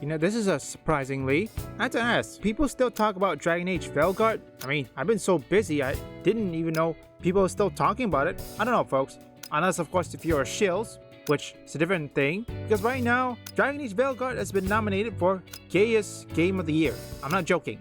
You know, this is a surprisingly. I had to ask, people still talk about Dragon Age Veilguard? I mean, I've been so busy, I didn't even know people are still talking about it. I don't know, folks. Unless, of course, if you're shills, which is a different thing. Because right now, Dragon Age Veilguard has been nominated for Gayest Game of the Year. I'm not joking.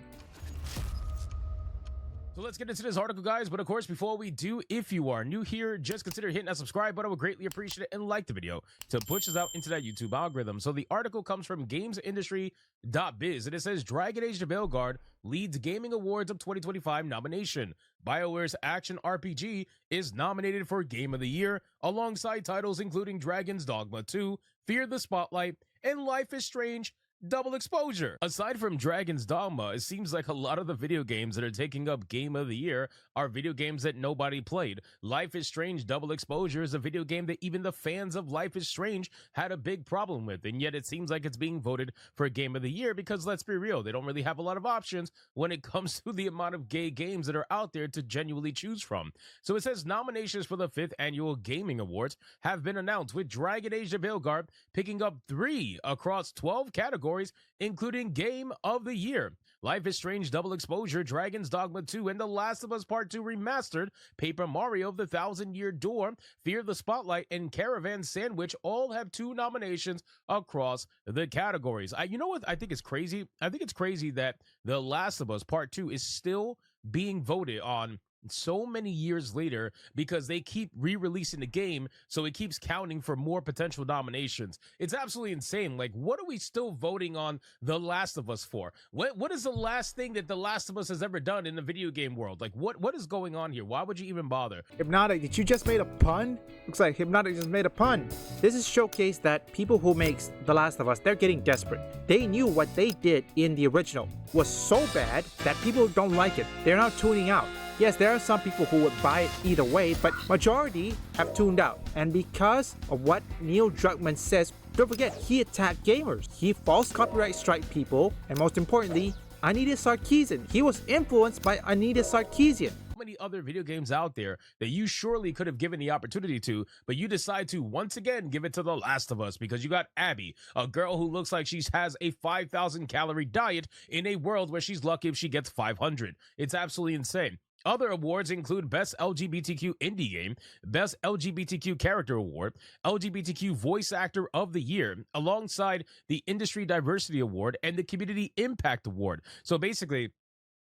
So let's get into this article, guys. But of course, before we do, if you are new here, just consider hitting that subscribe button. I would greatly appreciate it, and like the video to push us out into that YouTube algorithm. So the article comes from gamesindustry.biz, and it says Dragon Age The Veilguard leads gaming awards of 2025 nomination. BioWare's action RPG is nominated for Game of the Year, alongside titles including Dragon's Dogma 2, Fear the Spotlight, and Life is Strange Double Exposure. Aside from Dragon's Dogma, it seems like a lot of the video games that are taking up Game of the Year are video games that nobody played. Life is Strange Double Exposure is a video game that even the fans of Life is Strange had a big problem with, and yet it seems like it's being voted for Game of the Year because, let's be real, they don't really have a lot of options when it comes to the amount of gay games that are out there to genuinely choose from. So it says nominations for the 5th Annual Gaming Awards have been announced, with Dragon Age The Veilguard picking up 3 across 12 categories, including Game of the Year. Life is Strange Double Exposure, Dragon's Dogma 2, and The Last of Us Part 2 Remastered, Paper Mario The Thousand Year Door, Fear the Spotlight, and Caravan Sandwich all have 2 nominations across the categories. You know what I think is crazy? I think it's crazy that The Last of Us Part 2 is still being voted on so many years later, because they keep re-releasing the game, so it keeps counting for more potential nominations. It's absolutely insane. Like, what are we still voting on The Last of Us for? What is the last thing that The Last of Us has ever done in the video game world? Like, what is going on here? Why would you even bother? Hypnotic, did you just made a pun? Looks like Hypnotic just made a pun. This is showcase that people who makes The Last of Us, they're getting desperate. They knew what they did in the original was so bad that people don't like it. They're now tuning out. Yes, there are some people who would buy it either way, but majority have tuned out. And because of what Neil Druckmann says, don't forget, he attacked gamers. He false copyright strike people, and most importantly, Anita Sarkeesian. He was influenced by Anita Sarkeesian. Many other video games out there that you surely could have given the opportunity to, but you decide to once again give it to The Last of Us because you got Abby, a girl who looks like she has a 5,000 calorie diet in a world where she's lucky if she gets 500. It's absolutely insane. Other awards include Best LGBTQ Indie Game, Best LGBTQ Character Award, LGBTQ Voice Actor of the Year, alongside the Industry Diversity Award and the Community Impact Award. So basically,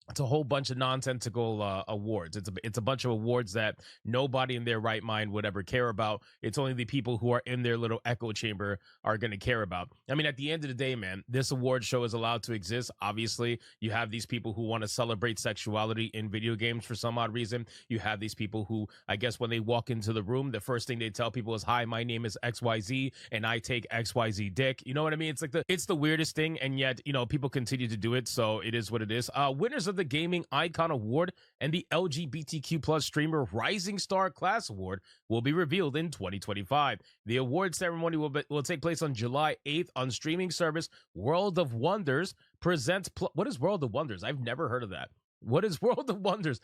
it's a whole bunch of nonsensical awards. It's a bunch of awards that nobody in their right mind would ever care about. It's only the people who are in their little echo chamber are going to care about. I mean, at the end of the day, man, this award show is allowed to exist. Obviously, you have these people who want to celebrate sexuality in video games for some odd reason. You have these people who, I guess, when they walk into the room, the first thing they tell people is, "Hi, my name is XYZ, and I take XYZ dick." You know what I mean? It's the weirdest thing, and yet, you know, people continue to do it, so it is what it is. Winners of the Gaming Icon Award and the LGBTQ plus streamer Rising Star Class Award will be revealed in 2025. The award ceremony will take place on July 8th on streaming service World of Wonders presents. What is World of Wonders? I've never heard of that. What is World of Wonders?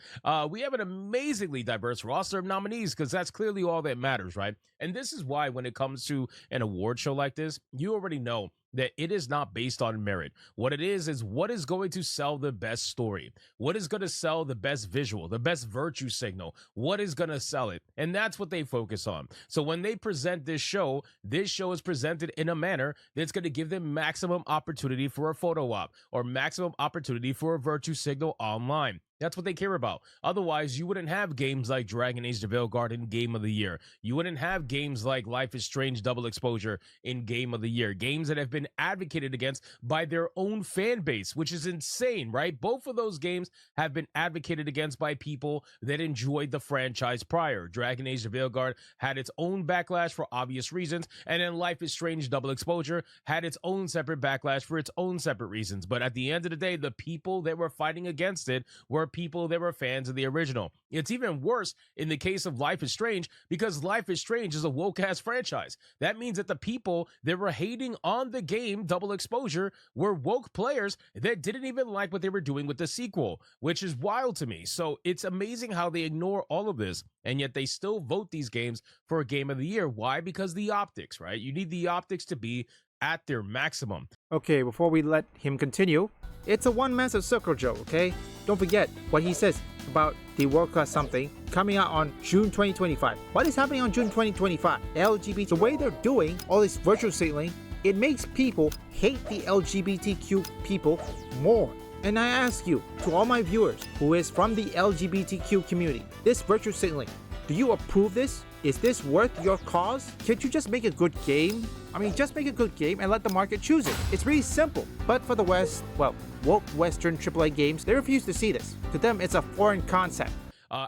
We have an amazingly diverse roster of nominees because that's clearly all that matters, right? And this is why when it comes to an award show like this, you already know that it is not based on merit. What it is what is going to sell the best story? What is going to sell the best visual, the best virtue signal? What is going to sell it? And that's what they focus on. So when they present this show is presented in a manner that's going to give them maximum opportunity for a photo op or maximum opportunity for a virtue signal online. That's what they care about. Otherwise, you wouldn't have games like Dragon Age The Veilguard in Game of the Year. You wouldn't have games like Life is Strange Double Exposure in Game of the Year. Games that have been advocated against by their own fan base, which is insane, right? Both of those games have been advocated against by people that enjoyed the franchise prior. Dragon Age The Veilguard had its own backlash for obvious reasons, and then Life is Strange Double Exposure had its own separate backlash for its own separate reasons. But at the end of the day, the people that were fighting against it were people that were fans of the original. It's even worse in the case of Life is Strange because Life is Strange is a woke-ass franchise. That means that the people that were hating on the game Double Exposure were woke players that didn't even like what they were doing with the sequel, which is wild to me. So it's amazing how they ignore all of this, and yet they still vote these games for a Game of the Year. Why? Because the optics, right? You need the optics to be at their maximum. Okay, before we let him continue, it's a one massive circle, Joe, okay? Don't forget what he says about the World Class something coming out on June 2025. What is happening on June 2025? LGBT, the way they're doing all this virtual signaling, it makes people hate the LGBTQ people more. And I ask you, to all my viewers who is from the LGBTQ community, this virtual signaling, do you approve this? Is this worth your cause? Can't you just make a good game? I mean, just make a good game and let the market choose it. It's really simple. But for the West, well, woke Western AAA games, they refuse to see this. To them, it's a foreign concept.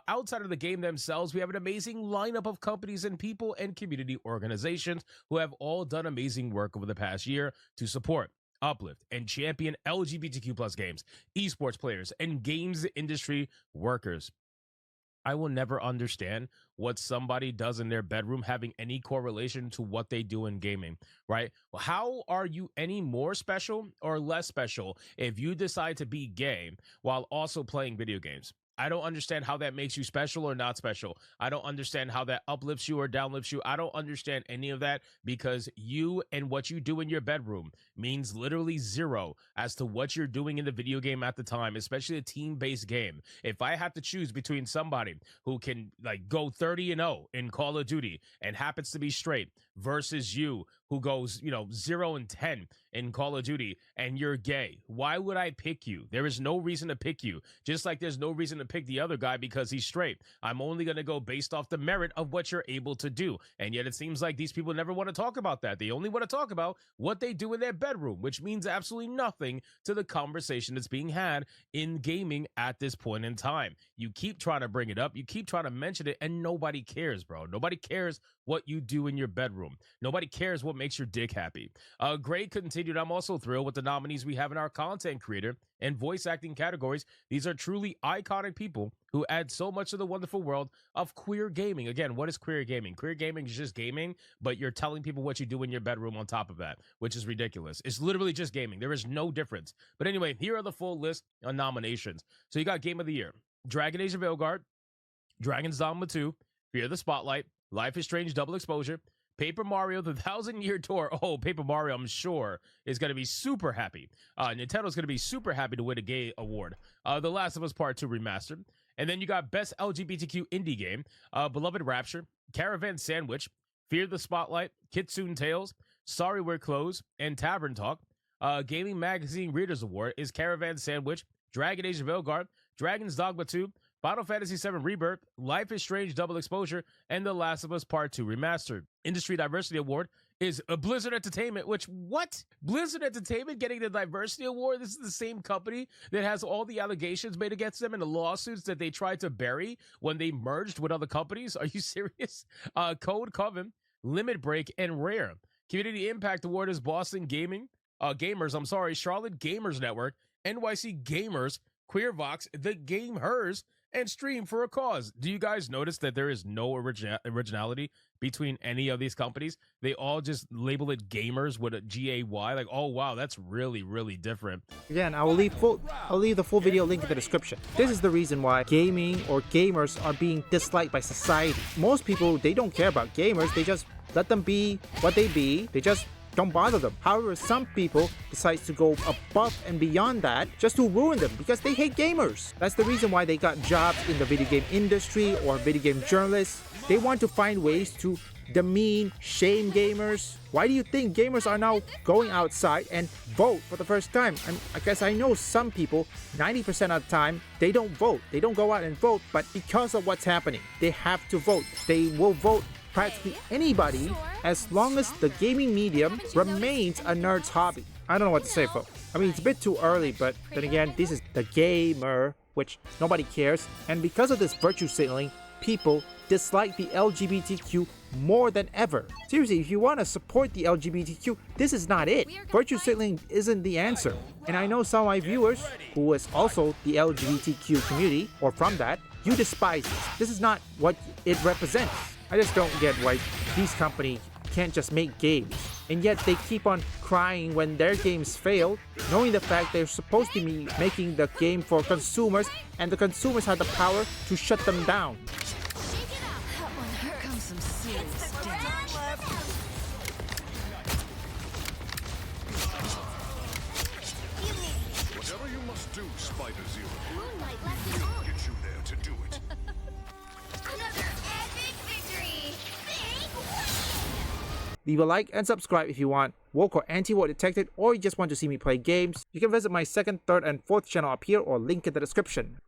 Outside of the game themselves, we have an amazing lineup of companies and people and community organizations who have all done amazing work over the past year to support, uplift, and champion LGBTQ plus games, esports players, and games industry workers. I will never understand what somebody does in their bedroom having any correlation to what they do in gaming, right? Well, how are you any more special or less special if you decide to be gay while also playing video games? I don't understand how that makes you special or not special. I don't understand how that uplifts you or downlifts you. I don't understand any of that because you and what you do in your bedroom means literally zero as to what you're doing in the video game at the time, especially a team-based game. If I have to choose between somebody who can like go 30-0 in Call of Duty and happens to be straight versus you who goes, 0-10 in Call of Duty and you're gay, why would I pick you? There is no reason to pick you. Just like there's no reason to pick the other guy because he's straight. I'm only going to go based off the merit of what you're able to do. And yet it seems like these people never want to talk about that. They only want to talk about what they do in their bedroom, which means absolutely nothing to the conversation that's being had in gaming at this point in time. You keep trying to bring it up. You keep trying to mention it and nobody cares, bro. Nobody cares what you do in your bedroom. Nobody cares what makes your dick happy. Great continued. I'm also thrilled with the nominees we have in our content creator and voice acting categories. These are truly iconic people who add so much to the wonderful world of queer gaming. Again, what is queer gaming? Queer gaming is just gaming, but you're telling people what you do in your bedroom on top of that, which is ridiculous. It's literally just gaming. There is no difference. But anyway, here are the full list of nominations. So you got Game of the Year, Dragon Age The Veilguard, Dragon's Dogma 2, Fear the Spotlight, Life is Strange Double Exposure, Paper Mario, The 1,000-Year Tour. Oh, Paper Mario, I'm sure, is going to be super happy. Nintendo's going to be super happy to win a gay award. The Last of Us Part 2 Remastered. And then you got Best LGBTQ Indie Game, Beloved Rapture, Caravan Sandwich, Fear the Spotlight, Kitsune Tales, Sorry We're Closed, and Tavern Talk. Gaming Magazine Readers Award is Caravan Sandwich, Dragon Age The Veilguard, Dragon's Dogma 2, Final Fantasy VII Rebirth, Life is Strange Double Exposure, and The Last of Us Part 2 Remastered. Industry Diversity Award is a Blizzard Entertainment, which, what? Blizzard Entertainment getting the Diversity Award? This is the same company that has all the allegations made against them and the lawsuits that they tried to bury when they merged with other companies. Are you serious? Code Coven, Limit Break, and Rare. Community Impact Award is Boston Gamers, Charlotte Gamers Network, NYC Gamers, Queervox, The Game Hers, and Stream for a Cause. Do you guys notice that there is no originality between any of these companies? They all just label it gamers with a G-A-Y. Like, oh wow, that's really, really different. Again, I'll leave the full video link in the description. This is the reason why gaming or gamers are being disliked by society. Most people, they don't care about gamers. They just let them be what they be. They just don't bother them. However, some people decide to go above and beyond that just to ruin them because they hate gamers. That's the reason why they got jobs in the video game industry or video game journalists. They want to find ways to demean, shame gamers. Why do you think gamers are now going outside and vote for the first time? I guess I know some people, 90% of the time, they don't vote. They don't go out and vote, but because of what's happening, they have to vote. They will vote practically anybody as long as the gaming medium remains a nerd's hobby. I don't know what to say, folks. I mean, it's a bit too early, but then again, this is the gamer, which nobody cares. And because of this virtue signaling, people dislike the LGBTQ more than ever. Seriously, if you want to support the LGBTQ, this is not it. Virtue signaling isn't the answer. And I know some of my viewers, who is also the LGBTQ community, or from that, you despise this. This is not what it represents. I just don't get why these companies can't just make games, and yet they keep on crying when their games fail, knowing the fact they're supposed to be making the game for consumers, and the consumers have the power to shut them down. must do, Spider Zero. Moonlight left it all. Get you there to do it. Another epic victory! Big win! Leave a like and subscribe if you want woke or anti-woke detected, or you just want to see me play games. You can visit my second, third, and fourth channel up here or link in the description.